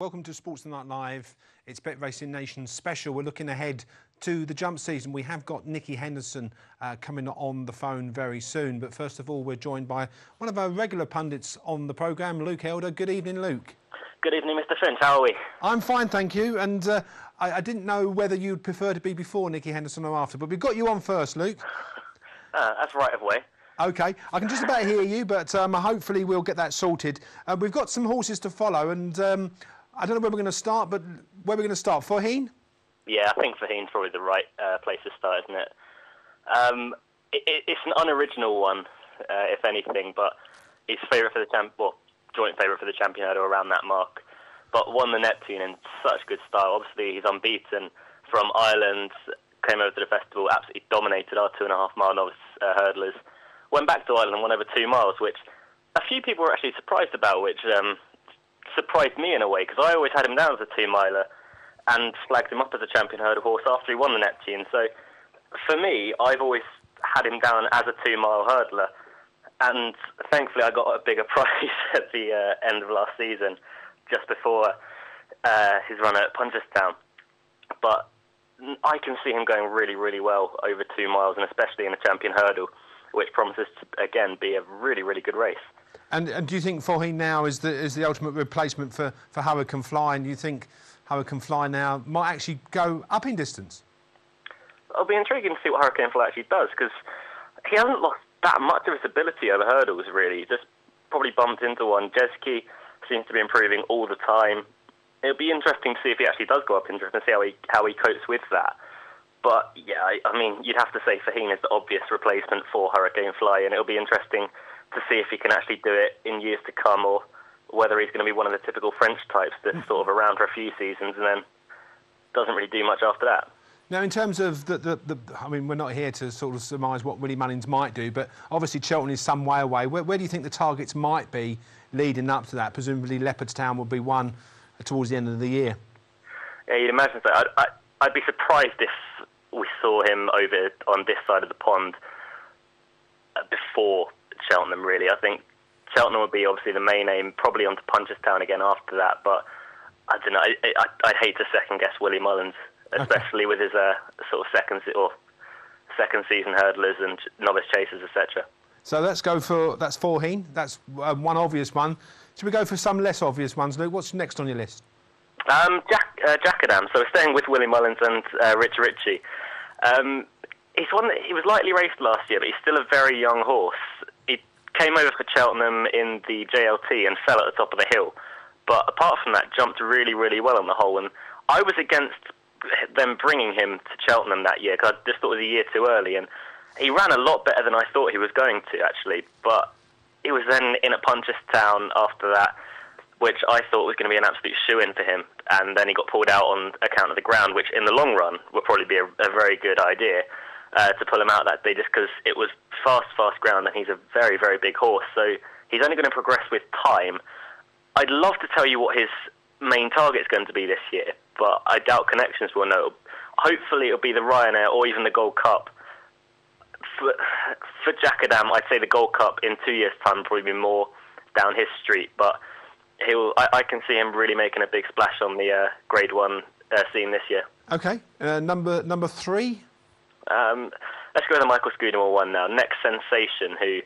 Welcome to Sports Night Live. It's Bet Racing Nation special. We're looking ahead to the jump season. We have got Nicky Henderson coming on the phone very soon. But first of all, we're joined by one of our regular pundits on the programme, Luke Elder. Good evening, Luke. Good evening, Mr. Finch. How are we? I'm fine, thank you. And I didn't know whether you'd prefer to be before Nicky Henderson or after, but we've got you on first, Luke. That's right of way. OK, I can just about hear you, but hopefully we'll get that sorted. We've got some horses to follow, and I don't know where we're going to start, but where we're going to start? Faugheen? Yeah, I think Faugheen's probably the right place to start, isn't it? It's an unoriginal one, if anything, but he's favourite for the joint favourite for the champion hurdle around that mark. But won the Neptune in such good style. Obviously, he's unbeaten from Ireland, came over to the festival, absolutely dominated our 2.5 mile novice hurdlers. Went back to Ireland and won over 2 miles, which a few people were actually surprised about, which surprised me in a way, because I always had him down as a 2-miler and flagged him up as a champion hurdle horse after he won the Neptune. So for me, I've always had him down as a 2-mile hurdler, and thankfully I got a bigger prize at the end of last season, just before his run at Punchestown. But I can see him going really, really well over 2 miles, and especially in a champion hurdle, which promises to, again, be a really, really good race. And do you think Faugheen now is the ultimate replacement for Howard Can Fly? And do you think Howard Can Fly now might actually go up in distance? It'll be intriguing to see what Hurricane Fly actually does, because he hasn't lost that much of his ability over hurdles, really. He just probably bumped into one. Jeski seems to be improving all the time. It'll be interesting to see if he actually does go up in distance and see how he copes with that. But, yeah, I mean, you'd have to say Faugheen is the obvious replacement for Hurricane Fly, and it'll be interesting to see if he can actually do it in years to come, or whether he's going to be one of the typical French types that's sort of around for a few seasons and then doesn't really do much after that. Now, in terms of I mean, we're not here to sort of surmise what Willie Mullins might do, but obviously Cheltenham is some way away. Where do you think the targets might be leading up to that? Presumably Leopardstown will be one towards the end of the year. Yeah, you'd imagine so. I'd be surprised if we saw him over on this side of the pond before Cheltenham, really. I think Cheltenham would be obviously the main aim, probably onto Punchestown again after that, but I don't know. I'd hate to second-guess Willie Mullins, especially with his sort of second season hurdlers and novice chasers, etc. So let's go for, that's Faugheen. That's one obvious one. Should we go for some less obvious ones, Luke? What's next on your list? Jacadam. So we're staying with Willie Mullins and Rich Ritchie. He was lightly raced last year, but he's still a very young horse. He came over for Cheltenham in the JLT and fell at the top of the hill. But apart from that, jumped really, really well on the whole. And I was against them bringing him to Cheltenham that year, because I just thought it was a year too early. And he ran a lot better than I thought he was going to, actually. But he was then in at Punchestown after that, which I thought was going to be an absolute shoe-in for him. And then he got pulled out on account of the ground, which in the long run would probably be a very good idea to pull him out that day, just because it was fast ground, and he's a very, very big horse. So he's only going to progress with time. I'd love to tell you what his main target's going to be this year, but I doubt Connections will know. Hopefully it'll be the Ryanair or even the Gold Cup. For Jacadam, I'd say the Gold Cup in 2 years' time will probably be more down his street, but I can see him really making a big splash on the Grade 1 scene this year. OK. Number 3? Let's go with the Michael Scudamore one now. Next Sensation, who,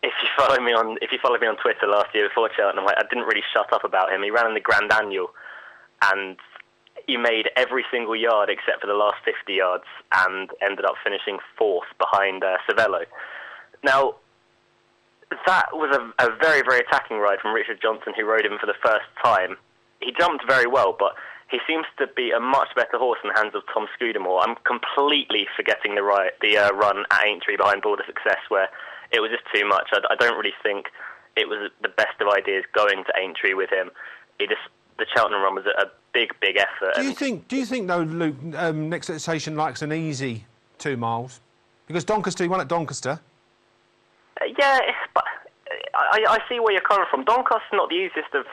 if you followed me on Twitter last year before Cheltenham, I didn't really shut up about him. He ran in the Grand Annual, and he made every single yard except for the last 50 yards, and ended up finishing 4th behind Cervelo. Now, that was a very, very attacking ride from Richard Johnson, who rode him for the first time. He jumped very well, but he seems to be a much better horse in the hands of Tom Scudamore. I'm completely forgetting the run at Aintree behind Border Success, where it was just too much. I don't really think it was the best of ideas going to Aintree with him. The Cheltenham run was a big, big effort. Do you think though, Luke, Next Sensation likes an easy 2 miles? Because Doncaster, he won at Doncaster. Yeah, but I see where you're coming from. Doncaster's not the easiest of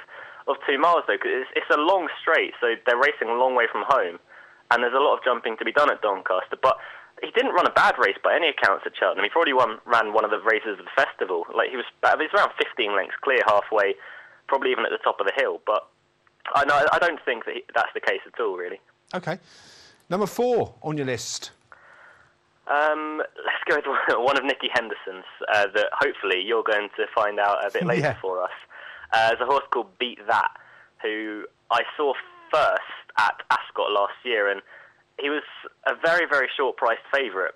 2 miles, though, because it's a long straight, so they're racing a long way from home, and there's a lot of jumping to be done at Doncaster. But he didn't run a bad race by any accounts at Cheltenham. He already ran one of the races of the festival. Like, he was around 15 lengths clear halfway, probably even at the top of the hill. But I don't think that's the case at all, really. OK. Number 4 on your list. Let's go with one of Nicky Henderson's that hopefully you're going to find out a bit later for us. There's a horse called Beat That, who I saw first at Ascot last year, and he was a very, very short-priced favourite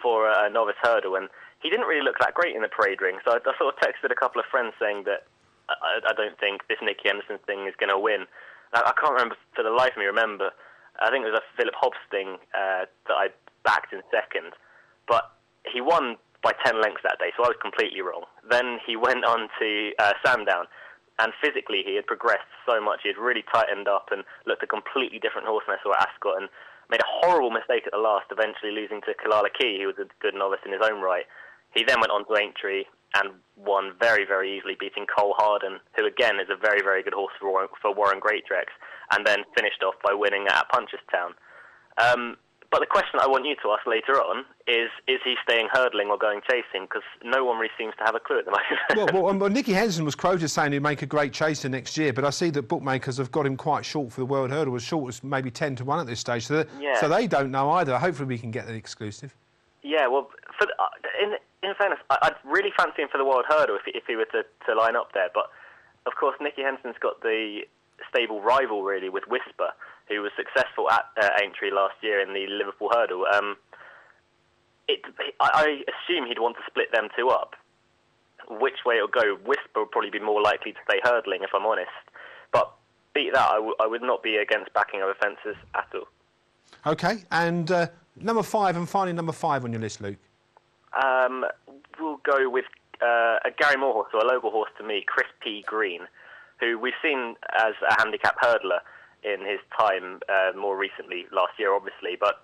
for a novice hurdle, and he didn't really look that great in the parade ring, so I sort of texted a couple of friends saying that I don't think this Nicky Henderson thing is going to win. I can't remember for the life of me remember. I think it was a Philip Hobbs thing that I backed in second, but he won by 10 lengths that day, so I was completely wrong. Then he went on to Sandown, and physically he had progressed so much. He had really tightened up and looked a completely different horse than I saw at Ascot, and made a horrible mistake at the last, eventually losing to Kalala Key, who was a good novice in his own right. He then went on to Aintree and won very, very easily, beating Cole Harden, who again is a very, very good horse for Warren Greatrex, and then finished off by winning at Punchestown. But the question I want you to ask later on is he staying hurdling or going chasing? Because no one really seems to have a clue at the moment. well, Nicky Henderson was quoted saying he'd make a great chaser next year, but I see that bookmakers have got him quite short for the World Hurdle, as short as maybe 10 to 1 at this stage. So they don't know either. Hopefully we can get the exclusive. Yeah, well, in fairness, I'd really fancy him for the World Hurdle if he were to line up there. But, of course, Nicky Henderson's got the stable rival, really, with Whisper, who was successful at Aintree last year in the Liverpool Hurdle. I assume he'd want to split them two up. Which way it'll go, Whisper would probably be more likely to stay hurdling, if I'm honest. But Beat That, I would not be against backing over fences at all. OK, and number 5, and finally number 5 on your list, Luke. We'll go with a Gary Moore horse, or a local horse to me, Chris P. Green, who we've seen as a handicap hurdler in his time more recently, last year obviously, but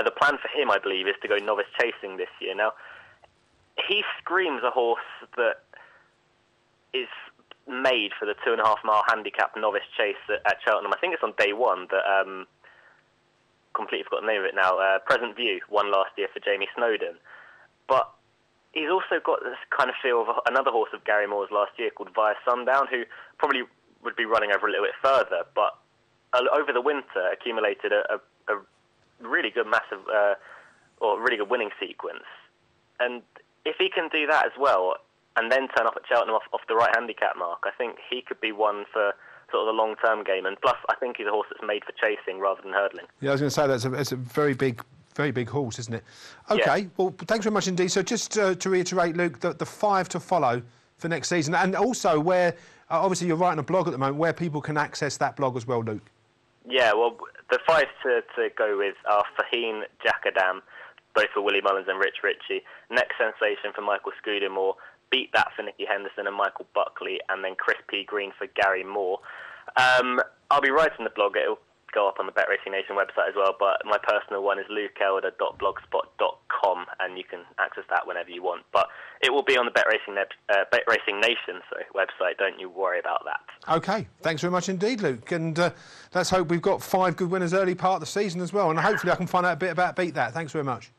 the plan for him, I believe, is to go novice chasing this year. Now, he screams a horse that is made for the 2.5 mile handicap novice chase at Cheltenham. I think it's on day 1 that, completely forgot the name of it now, Present View won last year for Jamie Snowden. But he's also got this kind of feel of another horse of Gary Moore's last year called Via Sundown, who probably would be running over a little bit further, but over the winter accumulated a really good or really good winning sequence. And if he can do that as well, and then turn up at Cheltenham off the right handicap mark, I think he could be one for sort of the long-term game. And plus, I think he's a horse that's made for chasing rather than hurdling. Yeah, I was going to say it's a very big horse, isn't it? OK, yeah. Well, thanks very much indeed. So just to reiterate, Luke, the 5 to follow for next season, and also where, obviously you're writing a blog at the moment, where people can access that blog as well, Luke. Yeah, well, the 5 to go with are Fahine Jackadam, both for Willie Mullins and Rich Ritchie, Next Sensation for Michael Scudamore, Beat That for Nicky Henderson and Michael Buckley, and then Chris P. Green for Gary Moore. I'll be writing the blog. It'll go up on the Bet Racing Nation website as well, but my personal one is lukeelder.blogspot.com, and you can access that whenever you want. But it will be on the Bet Racing Nation website. Don't you worry about that. OK, thanks very much indeed, Luke. And let's hope we've got 5 good winners early part of the season as well, and hopefully I can find out a bit about Beat That. Thanks very much.